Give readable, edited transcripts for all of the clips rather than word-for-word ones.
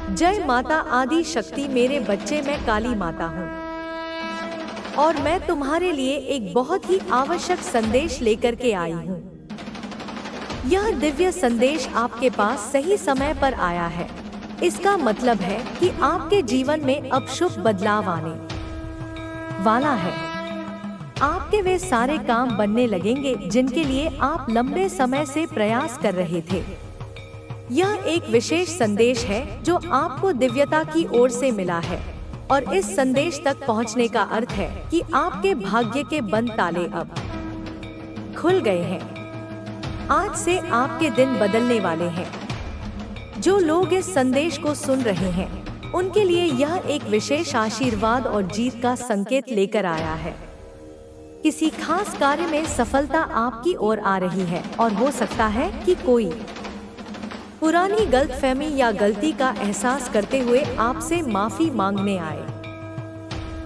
जय माता आदि शक्ति। मेरे बच्चे, मैं काली माता हूँ और मैं तुम्हारे लिए एक बहुत ही आवश्यक संदेश लेकर के आई हूँ। यह दिव्य संदेश आपके पास सही समय पर आया है। इसका मतलब है कि आपके जीवन में अब शुभ बदलाव आने वाला है। आपके वे सारे काम बनने लगेंगे जिनके लिए आप लंबे समय से प्रयास कर रहे थे। यह एक विशेष संदेश है जो आपको दिव्यता की ओर से मिला है और इस संदेश तक पहुंचने का अर्थ है कि आपके भाग्य के बंद ताले अब खुल गए हैं। आज से आपके दिन बदलने वाले हैं। जो लोग इस संदेश को सुन रहे हैं उनके लिए यह एक विशेष आशीर्वाद और जीत का संकेत लेकर आया है। किसी खास कार्य में सफलता आपकी ओर आ रही है और हो सकता है कि कोई पुरानी गलतफहमी या गलती का एहसास करते हुए आपसे माफी मांगने आए।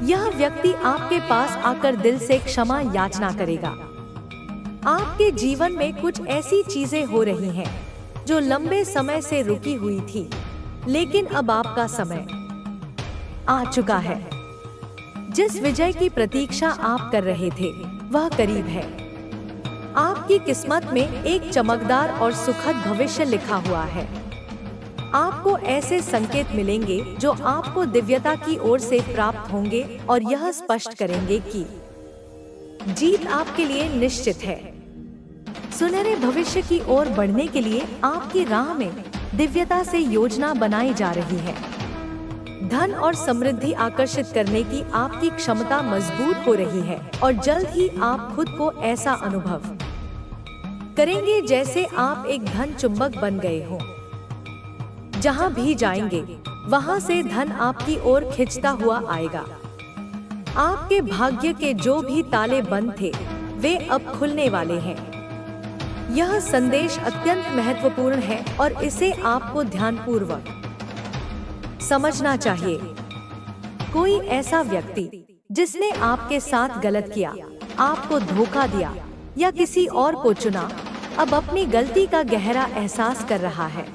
यह व्यक्ति आपके पास आकर दिल से क्षमा याचना करेगा। आपके जीवन में कुछ ऐसी चीजें हो रही हैं जो लंबे समय से रुकी हुई थी, लेकिन अब आपका समय आ चुका है। जिस विजय की प्रतीक्षा आप कर रहे थे वह करीब है। आपकी किस्मत में एक चमकदार और सुखद भविष्य लिखा हुआ है। आपको ऐसे संकेत मिलेंगे जो आपको दिव्यता की ओर से प्राप्त होंगे और यह स्पष्ट करेंगे कि जीत आपके लिए निश्चित है। सुनहरे भविष्य की ओर बढ़ने के लिए आपकी राह में दिव्यता से योजना बनाई जा रही है। धन और समृद्धि आकर्षित करने की आपकी क्षमता मजबूत हो रही है और जल्द ही आप खुद को ऐसा अनुभव करेंगे जैसे आप एक धन चुंबक बन गए हो। जहां भी जाएंगे वहां से धन आपकी ओर खिंचता हुआ आएगा। आपके भाग्य के जो भी ताले बंद थे वे अब खुलने वाले हैं। यह संदेश अत्यंत महत्वपूर्ण है और इसे आपको ध्यानपूर्वक समझना चाहिए। कोई ऐसा व्यक्ति जिसने आपके साथ गलत किया, आपको धोखा दिया या किसी और को चुना, अब अपनी गलती का गहरा एहसास कर रहा है।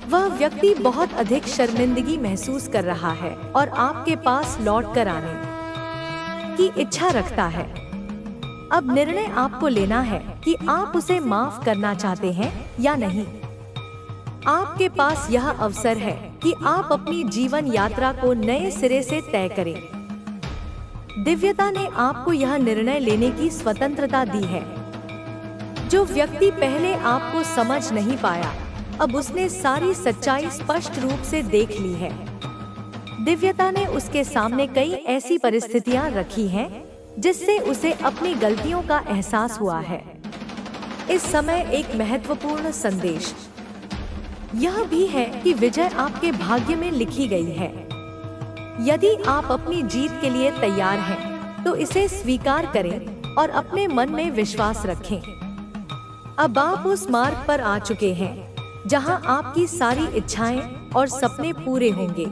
वह व्यक्ति बहुत अधिक शर्मिंदगी महसूस कर रहा है और आपके पास लौट कर आने की इच्छा रखता है। अब निर्णय आपको लेना है कि आप उसे माफ करना चाहते हैं या नहीं। आपके पास यह अवसर है कि आप अपनी जीवन यात्रा को नए सिरे से तय करें। दिव्यता ने आपको यह निर्णय लेने की स्वतंत्रता दी है। जो व्यक्ति पहले आपको समझ नहीं पाया, अब उसने सारी सच्चाई स्पष्ट रूप से देख ली है। दिव्यता ने उसके सामने कई ऐसी परिस्थितियां रखी हैं जिससे उसे अपनी गलतियों का एहसास हुआ है। इस समय एक महत्वपूर्ण संदेश यह भी है कि विजय आपके भाग्य में लिखी गई है। यदि आप अपनी जीत के लिए तैयार हैं, तो इसे स्वीकार करें और अपने मन में विश्वास रखें। अब आप उस मार्ग पर आ चुके हैं जहां आपकी सारी इच्छाएं और सपने पूरे होंगे।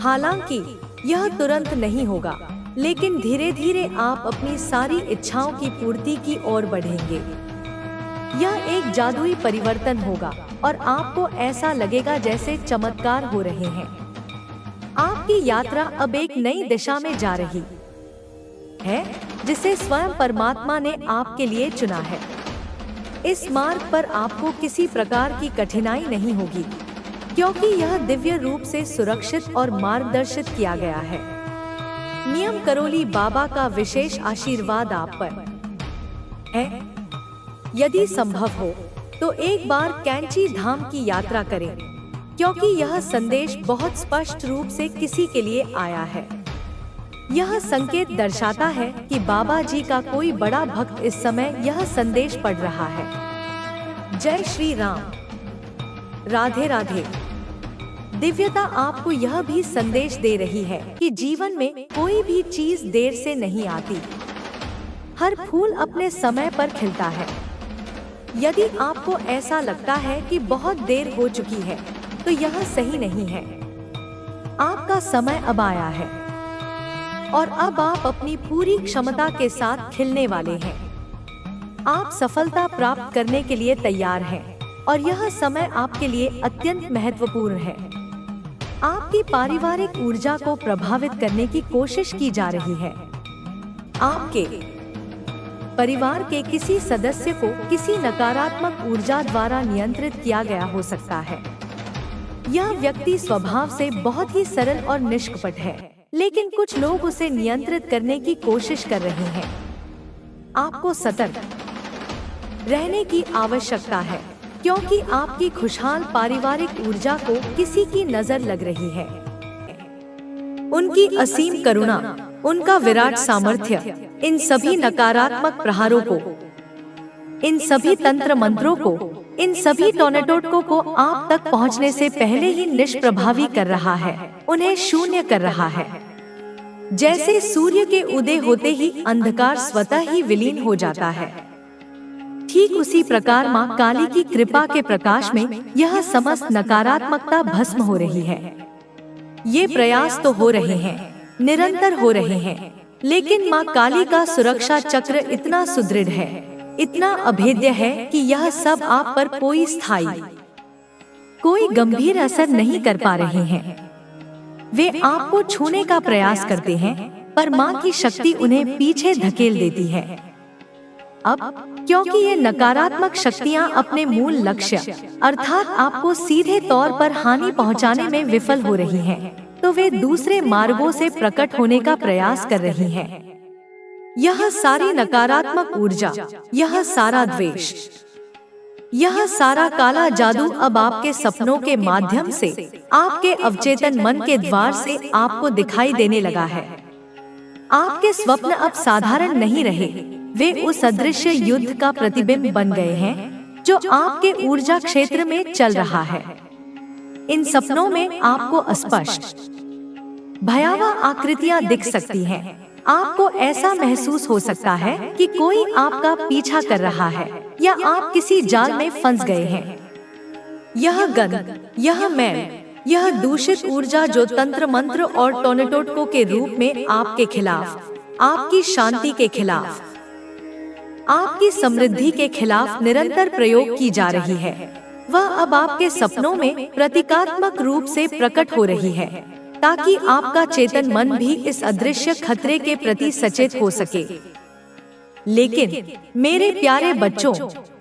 हालांकि यह तुरंत नहीं होगा, लेकिन धीरे धीरे आप अपनी सारी इच्छाओं की पूर्ति की ओर बढ़ेंगे। यह एक जादुई परिवर्तन होगा और आपको ऐसा लगेगा जैसे चमत्कार हो रहे हैं। आपकी यात्रा अब एक नई दिशा में जा रही है जिसे स्वयं परमात्मा ने आपके लिए चुना है। इस मार्ग पर आपको किसी प्रकार की कठिनाई नहीं होगी, क्योंकि यह दिव्य रूप से सुरक्षित और मार्गदर्शित किया गया है। नियम करोली बाबा का विशेष आशीर्वाद आप पर है। यदि संभव हो तो एक बार कैंची धाम की यात्रा करें, क्योंकि यह संदेश बहुत स्पष्ट रूप से किसी के लिए आया है। यह संकेत दर्शाता है कि बाबा जी का कोई बड़ा भक्त इस समय यह संदेश पढ़ रहा है। जय श्री राम। राधे राधे। दिव्यता आपको यह भी संदेश दे रही है कि जीवन में कोई भी चीज देर से नहीं आती। हर फूल अपने समय पर खिलता है। यदि आपको ऐसा लगता है कि बहुत देर हो चुकी है, तो यह सही नहीं है। आपका समय अब आया है और अब आप अपनी पूरी क्षमता के साथ खिलने वाले हैं। आप सफलता प्राप्त करने के लिए तैयार हैं। और यह समय आपके लिए अत्यंत महत्वपूर्ण है। आपकी पारिवारिक ऊर्जा को प्रभावित करने की कोशिश की जा रही है। आपके परिवार के किसी सदस्य को किसी नकारात्मक ऊर्जा द्वारा नियंत्रित किया गया हो सकता है। यह व्यक्ति स्वभाव से बहुत ही सरल और निष्कपट है, लेकिन कुछ लोग उसे नियंत्रित करने की कोशिश कर रहे हैं। आपको सतर्क रहने की आवश्यकता है, क्योंकि आपकी खुशहाल पारिवारिक ऊर्जा को किसी की नजर लग रही है। उनकी असीम करुणा, उनका विराट सामर्थ्य, इन सभी नकारात्मक प्रहारों को, इन सभी तंत्र मंत्रों को, इन सभी टोर्नेडो को आप तक पहुंचने से पहले ही निष्प्रभावी कर रहा है, उन्हें शून्य कर रहा है। जैसे सूर्य के उदय होते ही अंधकार स्वतः ही विलीन हो जाता है, ठीक उसी प्रकार मां काली की कृपा के प्रकाश में यह समस्त नकारात्मकता भस्म हो रही है। ये प्रयास तो हो रहे हैं, निरंतर हो रहे हैं, लेकिन मां काली का सुरक्षा चक्र इतना सुदृढ़ है, इतना अभेद्य है कि यह सब आप पर कोई स्थायी, कोई गंभीर असर नहीं कर पा रहे हैं। वे आपको छूने का प्रयास करते हैं, पर मां की शक्ति उन्हें पीछे धकेल देती है। अब क्योंकि ये नकारात्मक शक्तियां अपने मूल लक्ष्य अर्थात आपको सीधे तौर पर हानि पहुंचाने में विफल हो रही हैं, तो वे दूसरे मार्गों से प्रकट होने का प्रयास कर रही हैं। यह सारी नकारात्मक ऊर्जा, यह सारा द्वेष, यह सारा काला जादू अब आपके सपनों के माध्यम से, आपके अवचेतन मन के द्वार से आपको दिखाई देने लगा है। आपके स्वप्न अब साधारण नहीं रहे, वे उस अदृश्य युद्ध का प्रतिबिंब बन गए हैं जो आपके ऊर्जा क्षेत्र में चल रहा है। इन सपनों में आपको अस्पष्ट भयावह आकृतियां दिख सकती हैं। आपको ऐसा महसूस हो सकता है कि कोई आपका पीछा कर रहा है या आप किसी जाल में फंस गए हैं। यह गंध, यह मैल, यह दूषित ऊर्जा जो तंत्र मंत्र और टोर्नेडो के रूप में आपके खिलाफ, आपकी शांति के खिलाफ, आपकी समृद्धि के खिलाफ निरंतर प्रयोग की जा रही है, वह अब आपके सपनों में प्रतीकात्मक रूप से प्रकट हो रही है, ताकि आपका चेतन मन भी इस अदृश्य खतरे के प्रति सचेत हो सके। लेकिन मेरे प्यारे बच्चों,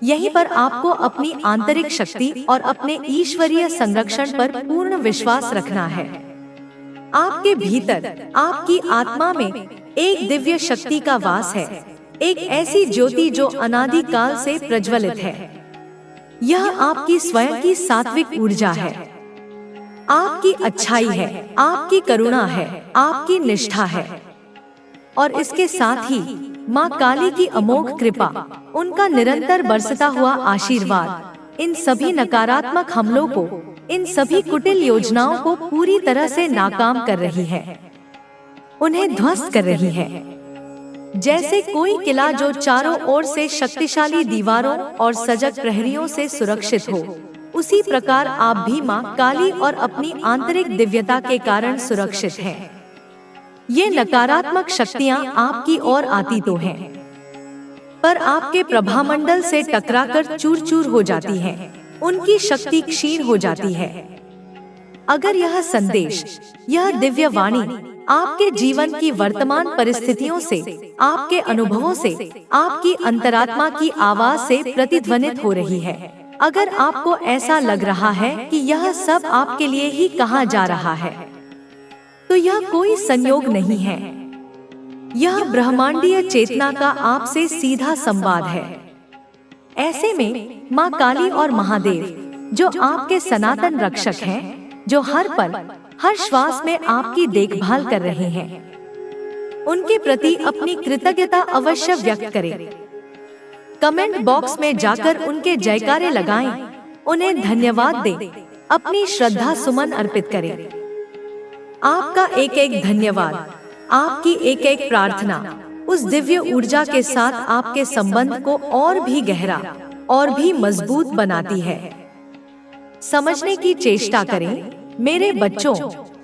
यहीं पर आपको अपनी आंतरिक शक्ति और अपने ईश्वरीय संरक्षण पर पूर्ण विश्वास रखना है। आपके भीतर, आपकी आत्मा में एक दिव्य शक्ति का वास है, एक ऐसी ज्योति जो अनादि काल से प्रज्वलित है। यह आपकी स्वयं की सात्विक ऊर्जा है, आपकी अच्छाई है, आपकी करुणा है, आपकी निष्ठा है, और इसके साथ ही माँ काली की अमोघ कृपा, उनका निरंतर बरसता हुआ आशीर्वाद इन सभी नकारात्मक हमलों को, इन सभी कुटिल योजनाओं को पूरी तरह से नाकाम कर रही है, उन्हें ध्वस्त कर रही है। जैसे कोई किला जो चारों ओर से शक्तिशाली दीवारों और सजग प्रहरियों से सुरक्षित हो, उसी प्रकार आप भी माँ काली और अपनी आंतरिक दिव्यता के कारण सुरक्षित हैं। ये नकारात्मक शक्तियाँ आपकी ओर आती तो हैं, पर आपके प्रभामंडल से टकराकर चूर-चूर हो जाती हैं, उनकी शक्ति क्षीण हो जाती है। अगर यह संदेश, यह दिव्य वाणी आपके जीवन की वर्तमान परिस्थितियों से, आपके अनुभवों से, आपकी अंतरात्मा की आवाज से प्रतिध्वनित हो रही है, अगर आपको ऐसा लग रहा है कि यह सब आपके लिए ही कहा जा रहा है, तो यह कोई संयोग नहीं है। यह ब्रह्मांडीय चेतना का आपसे सीधा संवाद है। ऐसे में माँ काली और महादेव, जो आपके सनातन रक्षक हैं, जो हर पल, हर श्वास में आपकी देखभाल कर रहे हैं, उनके प्रति अपनी कृतज्ञता अवश्य व्यक्त करें। कमेंट बॉक्स में जाकर उनके जयकारे लगाएं, उन्हें धन्यवाद दें, अपनी श्रद्धा सुमन अर्पित करें। आपका एक एक धन्यवाद, आपकी एक एक प्रार्थना उस दिव्य ऊर्जा के साथ आपके संबंध को और भी गहरा और भी मजबूत बनाती है। समझने की चेष्टा करें मेरे बच्चों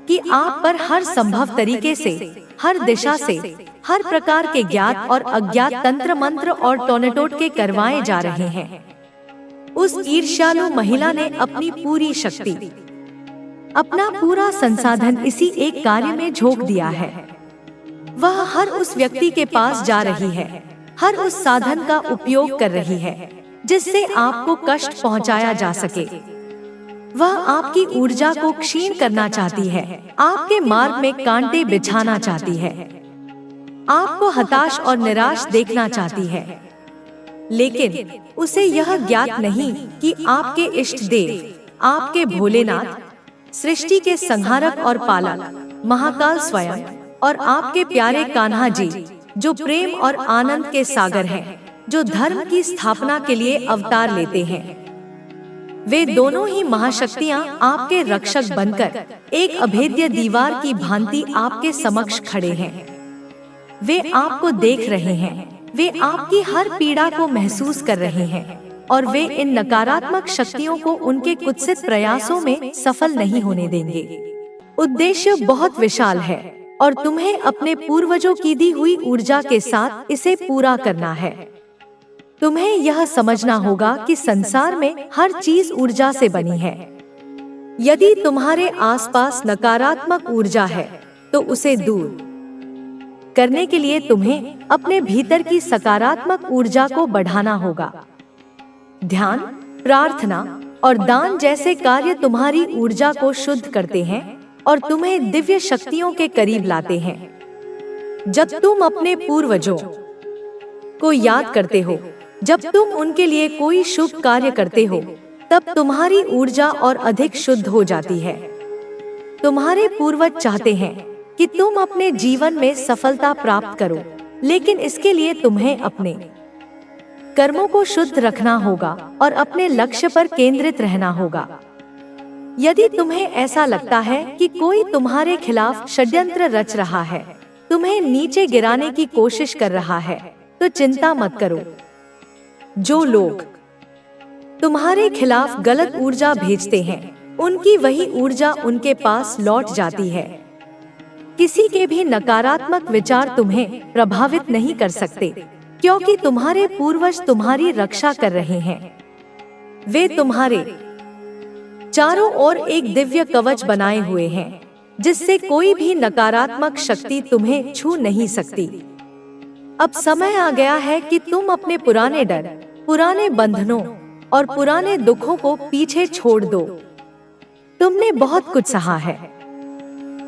कि आप पर हर संभव तरीके से, हर दिशा से, हर प्रकार के ज्ञात और अज्ञात तंत्र मंत्र और टोर्नेडो के करवाए जा रहे हैं। उस ईर्ष्यालु महिला ने अपनी पूरी शक्ति, अपना पूरा संसाधन इसी एक कार्य में झोंक दिया है। वह हर उस व्यक्ति के पास जा रही है, हर उस साधन का उपयोग कर रही है जिससे आपको कष्ट पहुंचाया जा सके। वह आपकी ऊर्जा को क्षीण करना चाहती है, आपके मार्ग में कांटे बिछाना चाहती है, आपको हताश और निराश देखना चाहती है। लेकिन उसे यह ज्ञात नहीं कि आपके इष्ट देव, आपके भोलेनाथ, सृष्टि के संहारक और पालक महाकाल स्वयं और आपके प्यारे कान्हा जी, जो प्रेम और आनंद के सागर हैं, जो धर्म की स्थापना के लिए अवतार लेते हैं, वे दोनों ही महाशक्तियां आपके रक्षक बनकर एक अभेद्य दीवार की भांति आपके समक्ष खड़े हैं। वे आपको देख रहे हैं, वे आपकी हर पीड़ा को महसूस कर रहे हैं और वे इन नकारात्मक शक्तियों को उनके कुत्सित प्रयासों में सफल नहीं होने देंगे। उद्देश्य बहुत विशाल है और तुम्हें अपने पूर्वजों की दी हुई ऊर्जा के साथ इसे पूरा करना है। तुम्हें यह समझना होगा कि संसार में हर चीज ऊर्जा से बनी है। यदि तुम्हारे आसपास नकारात्मक ऊर्जा है तो उसे दूर करने के लिए तुम्हें अपने भीतर की सकारात्मक ऊर्जा को बढ़ाना होगा। ध्यान, प्रार्थना और दान जैसे कार्य तुम्हारी ऊर्जा को शुद्ध करते हैं और तुम्हें दिव्य शक्तियों के करीब लाते हैं। जब तुम अपने पूर्वजों को याद करते हो, जब तुम उनके लिए कोई शुभ कार्य करते हो, तब तुम्हारी ऊर्जा और अधिक शुद्ध हो जाती है। तुम्हारे पूर्वज चाहते हैं कि तुम अपने जीवन में सफलता प्राप्त करो, लेकिन इसके लिए तुम्हें अपने कर्मों को शुद्ध रखना होगा और अपने लक्ष्य पर केंद्रित रहना होगा। यदि तुम्हें ऐसा लगता है कि कोई तुम्हारे खिलाफ षड्यंत्र रच रहा है, तुम्हें नीचे गिराने की कोशिश कर रहा है, तो चिंता मत करो। जो लोग तुम्हारे खिलाफ गलत ऊर्जा भेजते हैं, उनकी वही ऊर्जा उनके पास लौट जाती है। किसी के भी नकारात्मक विचार तुम्हें प्रभावित नहीं कर सकते, क्योंकि तुम्हारे पूर्वज तुम्हारी रक्षा कर रहे हैं। वे तुम्हारे चारों ओर एक दिव्य कवच बनाए हुए हैं, जिससे कोई भी नकारात्मक शक्ति तुम्हें छू नहीं सकती। अब समय आ गया है कि तुम अपने पुराने डर, पुराने बंधनों और पुराने दुखों को पीछे छोड़ दो। तुमने बहुत कुछ सहा है,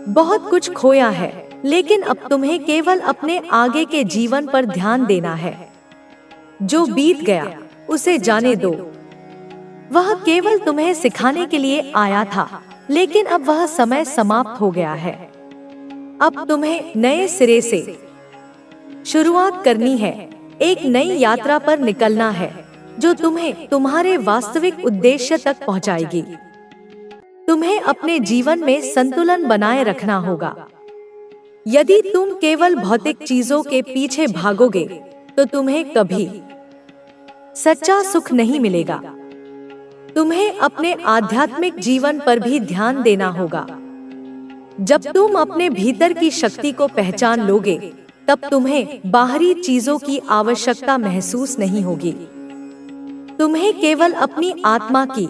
बहुत कुछ खोया है, लेकिन अब तुम्हें केवल अपने आगे के जीवन पर ध्यान देना है। जो बीत गया उसे जाने दो। वह केवल तुम्हें सिखाने के लिए आया था, लेकिन अब वह समय समाप्त हो गया है। अब तुम्हें नए सिरे से शुरुआत करनी है, एक नई यात्रा पर निकलना है जो तुम्हें तुम्हारे वास्तविक उद्देश्य तक पहुंचाएगी। तुम्हें अपने जीवन में संतुलन बनाए रखना होगा। यदि तुम केवल भौतिक चीजों के पीछे भागोगे तो तुम्हें कभी सच्चा सुख नहीं मिलेगा। तुम्हें अपने आध्यात्मिक जीवन पर भी ध्यान देना होगा। जब तुम अपने भीतर की शक्ति को पहचान लोगे, तब तुम्हें बाहरी चीजों की आवश्यकता महसूस नहीं होगी। तुम्हें केवल अपनी आत्मा की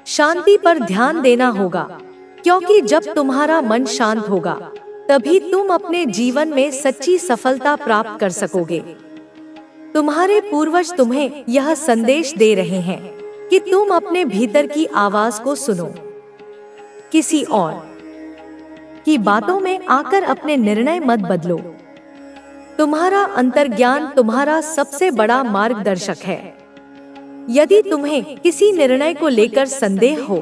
शांति पर ध्यान देना होगा, क्योंकि जब तुम्हारा मन शांत होगा, तभी तुम अपने जीवन में सच्ची सफलता प्राप्त कर सकोगे। तुम्हारे पूर्वज तुम्हें यह संदेश दे रहे हैं कि तुम अपने भीतर की आवाज को सुनो। किसी और की बातों में आकर अपने निर्णय मत बदलो। तुम्हारा अंतर्ज्ञान तुम्हारा सबसे बड़ा मार्गदर्शक है। यदि तुम्हें किसी निर्णय को लेकर संदेह हो,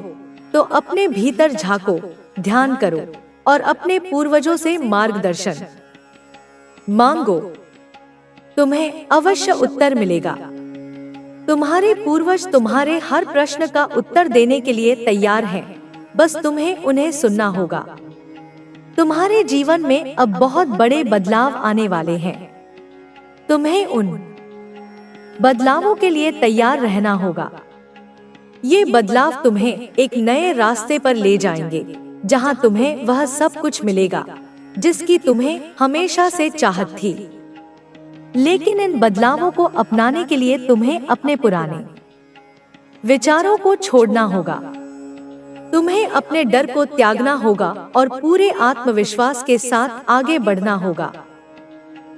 तो अपने भीतर झांको, ध्यान करो और अपने पूर्वजों से मार्गदर्शन मांगो। तुम्हें अवश्य उत्तर मिलेगा। तुम्हारे पूर्वज तुम्हारे हर प्रश्न का उत्तर देने के लिए तैयार हैं, बस तुम्हें उन्हें सुनना होगा। तुम्हारे जीवन में अब बहुत बड़े बदलाव आने वाले हैं। तुम्हें उन बदलावों के लिए तैयार रहना होगा। ये बदलाव तुम्हें एक नए रास्ते पर ले जाएंगे, जहां तुम्हें वह सब कुछ मिलेगा जिसकी तुम्हें हमेशा से चाहत थी। लेकिन इन बदलावों को अपनाने के लिए तुम्हें अपने पुराने विचारों को छोड़ना होगा। तुम्हें अपने डर को त्यागना होगा और पूरे आत्मविश्वास के साथ आगे बढ़ना होगा।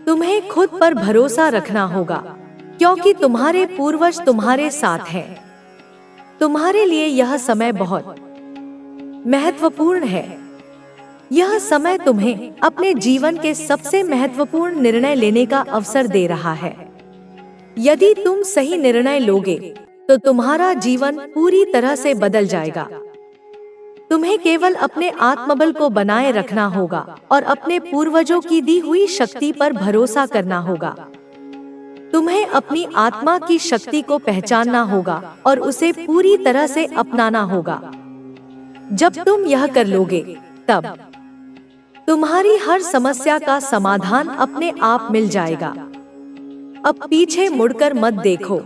तुम्हें खुद पर भरोसा रखना होगा, क्योंकि तुम्हारे पूर्वज तुम्हारे साथ हैं। तुम्हारे लिए यह समय बहुत महत्वपूर्ण है। यह समय तुम्हें अपने जीवन के सबसे महत्वपूर्ण निर्णय लेने का अवसर दे रहा है। यदि तुम सही निर्णय लोगे तो तुम्हारा जीवन पूरी तरह से बदल जाएगा। तुम्हें केवल अपने आत्मबल को बनाए रखना होगा और अपने पूर्वजों की दी हुई शक्ति पर भरोसा करना होगा। तुम्हें अपनी आत्मा की शक्ति को पहचानना होगा और उसे पूरी तरह से अपनाना होगा। जब तुम यह कर लोगे, तब तुम्हारी हर समस्या का समाधान अपने आप मिल जाएगा। अब पीछे मुड़कर मत देखो।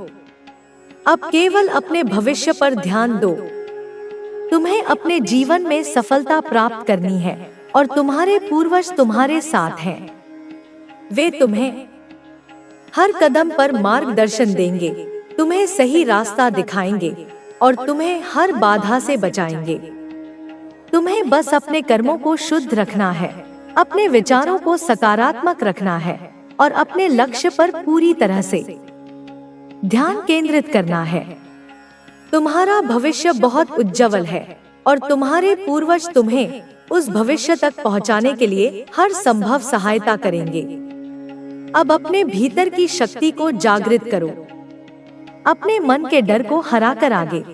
अब केवल अपने भविष्य पर ध्यान दो। तुम्हें अपने जीवन में सफलता प्राप्त करनी है और तुम्हारे पूर्वज तुम्हारे साथ हैं। वे तुम्हें हर कदम पर मार्गदर्शन देंगे, तुम्हें सही रास्ता दिखाएंगे और तुम्हें हर बाधा से बचाएंगे। तुम्हें बस अपने कर्मों को शुद्ध रखना है, अपने विचारों को सकारात्मक रखना है और अपने लक्ष्य पर पूरी तरह से ध्यान केंद्रित करना है। तुम्हारा भविष्य बहुत उज्जवल है और तुम्हारे पूर्वज तुम्हें उस भविष्य तक पहुंचाने के लिए हर संभव सहायता करेंगे। अब अपने भीतर की शक्ति को जागृत करो। अपने मन के डर को हराकर आगे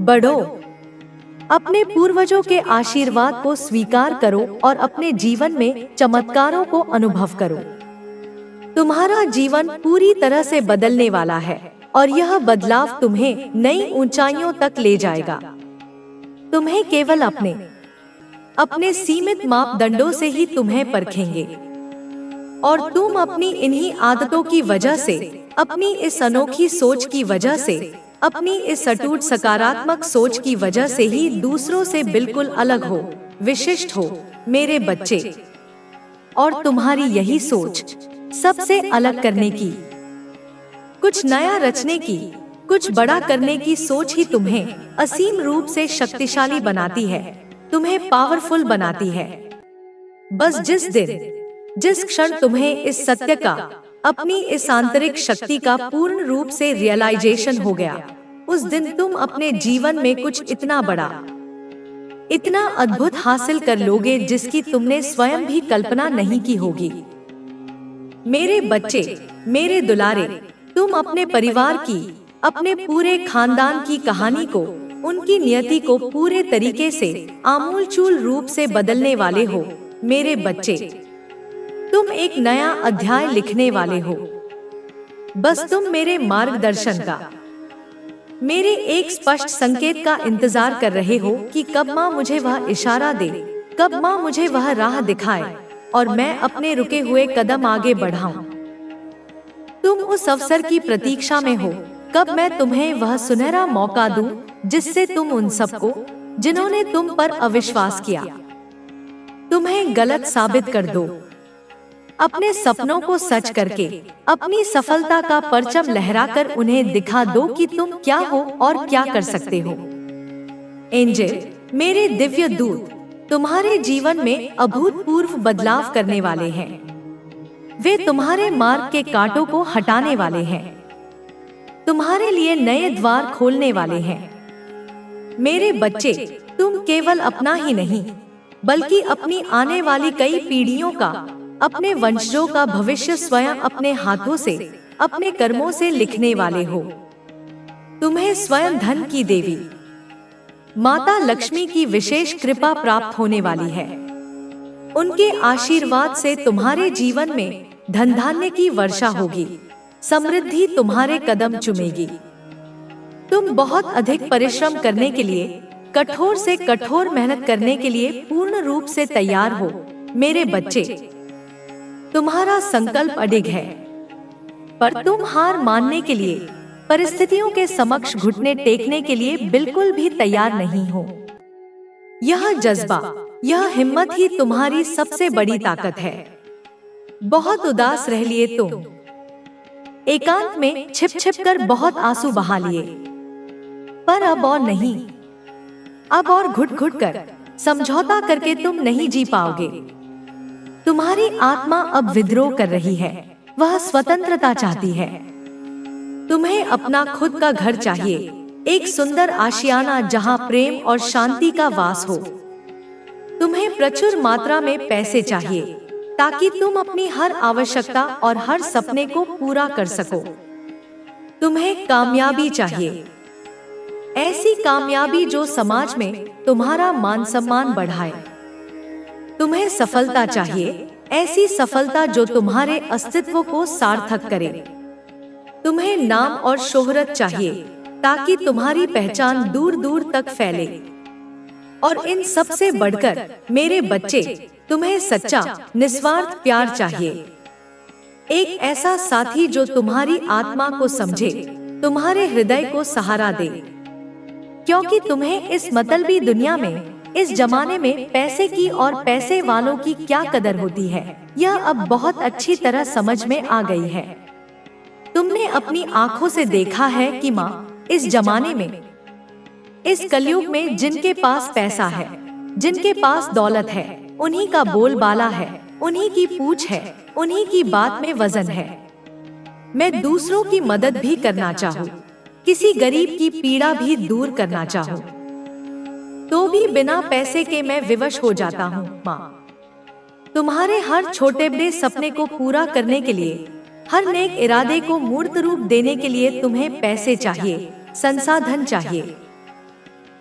बढ़ो। अपने पूर्वजों के आशीर्वाद को स्वीकार करो और अपने जीवन में चमत्कारों को अनुभव करो। तुम्हारा जीवन पूरी तरह से बदलने वाला है और यह बदलाव तुम्हें नई ऊंचाइयों तक ले जाएगा। तुम्हें केवल अपने सीमित मापदंडों से ही तुम्हें परखेंगे और तुम अपनी इन्हीं आदतों की वजह से, अपनी इस अनोखी सोच की वजह से, अपनी इस अटूट सकारात्मक सोच की वजह से ही दूसरों से बिल्कुल अलग हो, विशिष्ट हो मेरे बच्चे। और तुम्हारी यही सोच सबसे अलग करने की, कुछ नया रचने की, कुछ बड़ा करने की सोच ही तुम्हें असीम रूप से शक्तिशाली बनाती है, तुम्हें पावरफुल बनाती है। बस जिस क्षण तुम्हें इस सत्य का, अपनी इस आंतरिक शक्ति का पूर्ण रूप से रियलाइजेशन हो गया, उस दिन तुम अपने जीवन में कुछ इतना बड़ा, इतना अद्भुत हासिल कर लोगे जिसकी तुमने स्वयं भी कल्पना नहीं की होगी। मेरे बच्चे, मेरे दुलारे, तुम अपने परिवार की, अपने पूरे खानदान की कहानी को, उनकी नियति को पूरे तरीके से आमूलचूल रूप से बदलने वाले हो मेरे बच्चे। तुम एक नया अध्याय लिखने वाले हो। बस तुम मेरे मार्गदर्शन का, मेरे एक स्पष्ट संकेत का इंतजार कर रहे हो कि कब माँ मुझे वह इशारा दे, कब माँ मुझे वह राह दिखाए और मैं अपने रुके हुए कदम आगे बढ़ाऊं। तुम उस अवसर की प्रतीक्षा में हो, कब मैं तुम्हें वह सुनहरा मौका दूं जिससे तुम उन सबको, जिन्होंने तुम पर अविश्वास किया, तुम्हें गलत साबित कर दो। अपने सपनों को सच करके, अपनी सफलता का परचम लहराकर उन्हें दिखा दो कि तुम क्या हो और क्या कर सकते हो। एंजल, मेरे दिव्य दूत, तुम्हारे जीवन में अभूतपूर्व बदलाव करने वाले हैं। वे तुम्हारे मार्ग के कांटों को हटाने वाले हैं, तुम्हारे लिए नए द्वार खोलने वाले हैं। मेरे बच्चे, तुम केवल अपना ही नहीं, बल्कि अपनी आने वाली कई पीढ़ियों का, अपने वंशजों का भविष्य स्वयं अपने हाथों से, अपने कर्मों से लिखने वाले हो। तुम्हें स्वयं धन की देवी माता लक्ष्मी की विशेष कृपा प्राप्त होने वाली है। उनके आशीर्वाद से तुम्हारे जीवन में धन धान्य की वर्षा होगी, समृद्धि तुम्हारे कदम चूमेगी। तुम बहुत अधिक परिश्रम करने के लिए, कठोर से कठोर मेहनत करने के लिए पूर्ण रूप से तैयार हो मेरे बच्चे। तुम्हारा संकल्प अडिग है, पर तुम हार मानने के लिए, परिस्थितियों के समक्ष घुटने टेकने के लिए बिल्कुल भी तैयार नहीं हो। यह जज्बा, यह हिम्मत ही तुम्हारी सबसे बड़ी ताकत है। बहुत उदास रह लिए तुम, एकांत में छिप छिप कर बहुत आंसू बहा लिए, पर अब और नहीं। अब और घुट घुट कर समझौता करके तुम नहीं जी पाओगे। तुम्हारी आत्मा अब विद्रोह कर रही है, वह स्वतंत्रता चाहती है। तुम्हें अपना खुद का घर चाहिए, एक सुंदर आशियाना जहां प्रेम और शांति का वास हो। तुम्हें प्रचुर मात्रा में पैसे चाहिए ताकि तुम अपनी हर आवश्यकता और हर सपने को पूरा कर सको। तुम्हें कामयाबी चाहिए, ऐसी कामयाबी जो समाज में तुम्हारा मान सम्मान बढ़ाए। तुम्हें सफलता चाहिए, ऐसी सफलता जो तुम्हारे अस्तित्व को सार्थक करे। तुम्हें नाम और शोहरत चाहिए ताकि तुम्हारी पहचान दूर दूर तक फैले। और इन सब से बढ़कर मेरे बच्चे, तुम्हें सच्चा निस्वार्थ प्यार चाहिए। एक ऐसा साथी जो तुम्हारी आत्मा को समझे, तुम्हारे हृदय को सहारा दे। क्योंकि तुम्हें इस मतलबी दुनिया में, इस जमाने में पैसे की और पैसे वालों की क्या कदर होती है, यह अब बहुत अच्छी तरह समझ में आ गई है। तुमने अपनी आंखों से देखा है कि माँ, इस जमाने में, इस कलयुग में जिनके पास पैसा है, जिनके पास दौलत है, उन्हीं का बोलबाला है, उन्हीं की पूछ है, उन्हीं की बात में वजन है। मैं दूसरों की मदद भी करना चाहूँ, किसी गरीब की पीड़ा भी दूर करना चाहूँ, तो भी बिना पैसे के मैं विवश हो जाता हूँ। माँ, तुम्हारे हर छोटे बड़े सपने को पूरा करने के लिए, हर नेक इरादे को मूर्त रूप देने के लिए तुम्हें पैसे चाहिए, संसाधन चाहिए।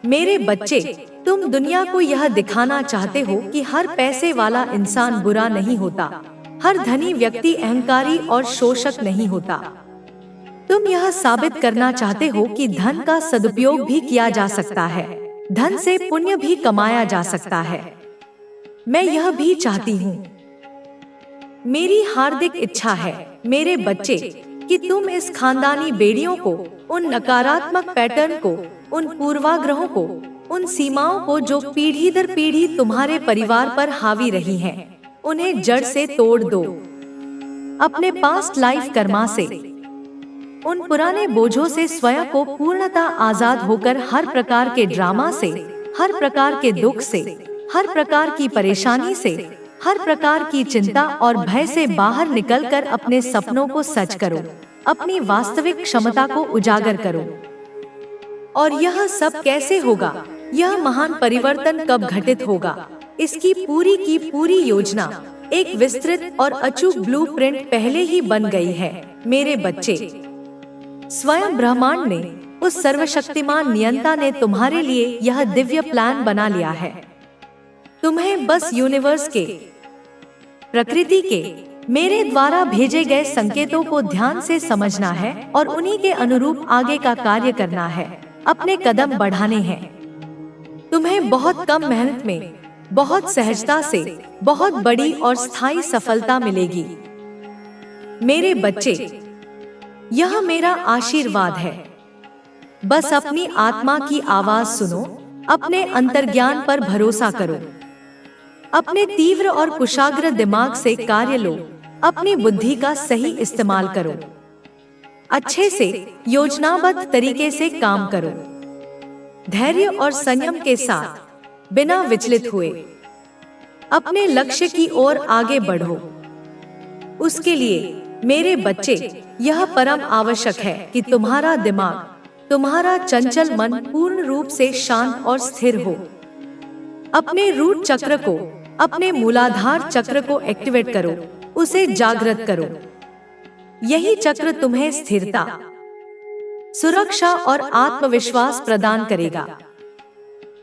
मेरे बच्चे, तुम दुनिया को यह दिखाना चाहते हो कि हर पैसे वाला इंसान बुरा नहीं होता, हर धनी व्यक्ति अहंकारी और शोषक नहीं होता। तुम यह साबित करना चाहते हो कि धन का सदुपयोग भी किया जा सकता है, धन से पुण्य भी कमाया जा सकता है। मैं यह भी चाहती हूँ, मेरी हार्दिक इच्छा है मेरे बच्चे, कि तुम इस खानदानी बेड़ियों को, उन नकारात्मक पैटर्न को, उन पूर्वाग्रहों को, उन सीमाओं को जो पीढ़ी दर पीढ़ी तुम्हारे परिवार पर हावी रही हैं, उन्हें जड़ से तोड़ दो। अपने पास्ट लाइफ कर्मा से, उन पुराने बोझों से स्वयं को पूर्णतः आजाद होकर हर प्रकार के ड्रामा से, हर प्रकार के दुख से, हर प्रकार की परेशानी से, हर प्रकार की चिंता और भय से बाहर निकलकर अपने सपनों को सच करो, अपनी वास्तविक क्षमता को उजागर करो। और यह सब कैसे होगा, यह महान परिवर्तन कब घटित होगा, इसकी पूरी की पूरी योजना, एक विस्तृत और अचूक ब्लूप्रिंट पहले ही बन गई है मेरे बच्चे। स्वयं ब्रह्मांड ने, उस सर्वशक्तिमान नियंता ने तुम्हारे लिए यह दिव्य प्लान बना लिया है। तुम्हें बस यूनिवर्स के, प्रकृति के, मेरे द्वारा भेजे गए संकेतों को ध्यान से समझना है और उन्हीं के अनुरूप आगे का कार्य करना है, अपने कदम बढ़ाने हैं। तुम्हें बहुत कम मेहनत में, बहुत सहजता से बहुत बड़ी और स्थायी सफलता मिलेगी मेरे बच्चे। यह मेरा आशीर्वाद है। बस अपनी आत्मा की आवाज सुनो, अपने अंतर्ज्ञान पर भरोसा करो, अपने तीव्र और कुशाग्र दिमाग से कार्य लो, अपनी बुद्धि का सही इस्तेमाल करो, अच्छे से योजनाबद्ध तरीके से काम करो, धैर्य और संयम के साथ, बिना विचलित हुए अपने लक्ष्य की ओर आगे बढ़ो। उसके लिए मेरे बच्चे, यह परम आवश्यक है कि तुम्हारा दिमाग, तुम्हारा चंचल मन पूर्ण रूप से शांत और स्थिर हो। अपने रूट चक्र को, अपने मूलाधार चक्र को एक्टिवेट करो, उसे जागृत करो। यही चक्र तुम्हें स्थिरता, सुरक्षा और आत्मविश्वास प्रदान करेगा।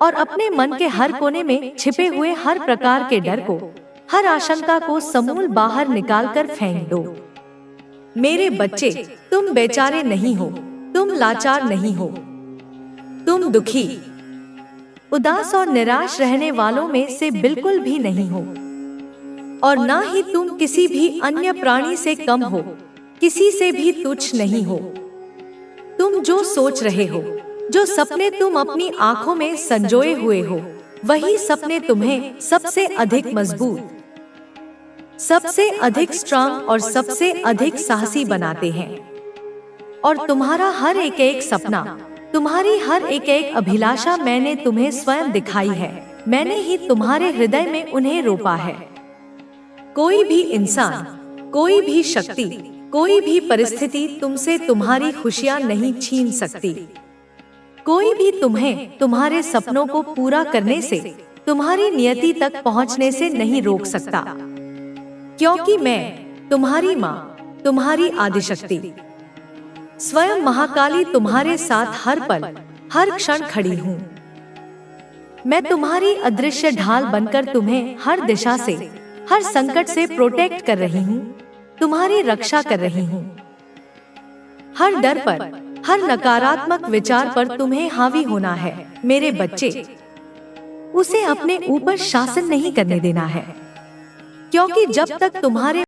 और अपने मन के हर कोने में छिपे हुए हर प्रकार के डर को, हर आशंका को समूल बाहर निकालकर फेंक दो। मेरे बच्चे, तुम बेचारे नहीं हो, तुम लाचार नहीं हो, तुम दुखी, उदास और निराश रहने वालों में से बिल्कुल भी नहीं हो। और ना ही तुम किसी भी अन्य प्राणी से कम हो, किसी से भी तुच्छ नहीं हो। तुम जो सोच रहे हो, जो सपने तुम अपनी आंखों में संजोए हुए हो, वही सपने तुम्हें सबसे अधिक मजबूत, सबसे अधिक स्ट्रांग और सबसे अधिक साहसी बनाते हैं। और तुम्हारा हर एक एक सपना, तुम्हारी हर एक अभिलाषा मैंने तुम्हें स्वयं दिखाई है। मैंने ही तुम्हारे हृदय में उन्हें रोपा है। कोई भी इंसान, कोई भी शक्ति, कोई भी परिस्थिति तुमसे तुम्हारी खुशियां नहीं छीन सकती। कोई भी तुम्हें तुम्हारे सपनों को पूरा करने से, तुम्हारी नियति तक पहुंचने से नहीं रोक सकता, क्योंकि मैं तुम्हारी माँ, तुम्हारी आदिशक्ति स्वयं महाकाली तुम्हारे साथ हर पल, हर क्षण खड़ी हूँ। मैं तुम्हारी अदृश्य ढाल बनकर तुम्हें हर दिशा से, हर संकट से प्रोटेक्ट कर रही हूँ, तुम्हारी रक्षा कर रही हूँ। हर डर पर, हर नकारात्मक विचार पर तुम्हें हावी होना है मेरे बच्चे। उसे अपने ऊपर शासन नहीं करने देना है, क्योंकि जब तक तुम्हारे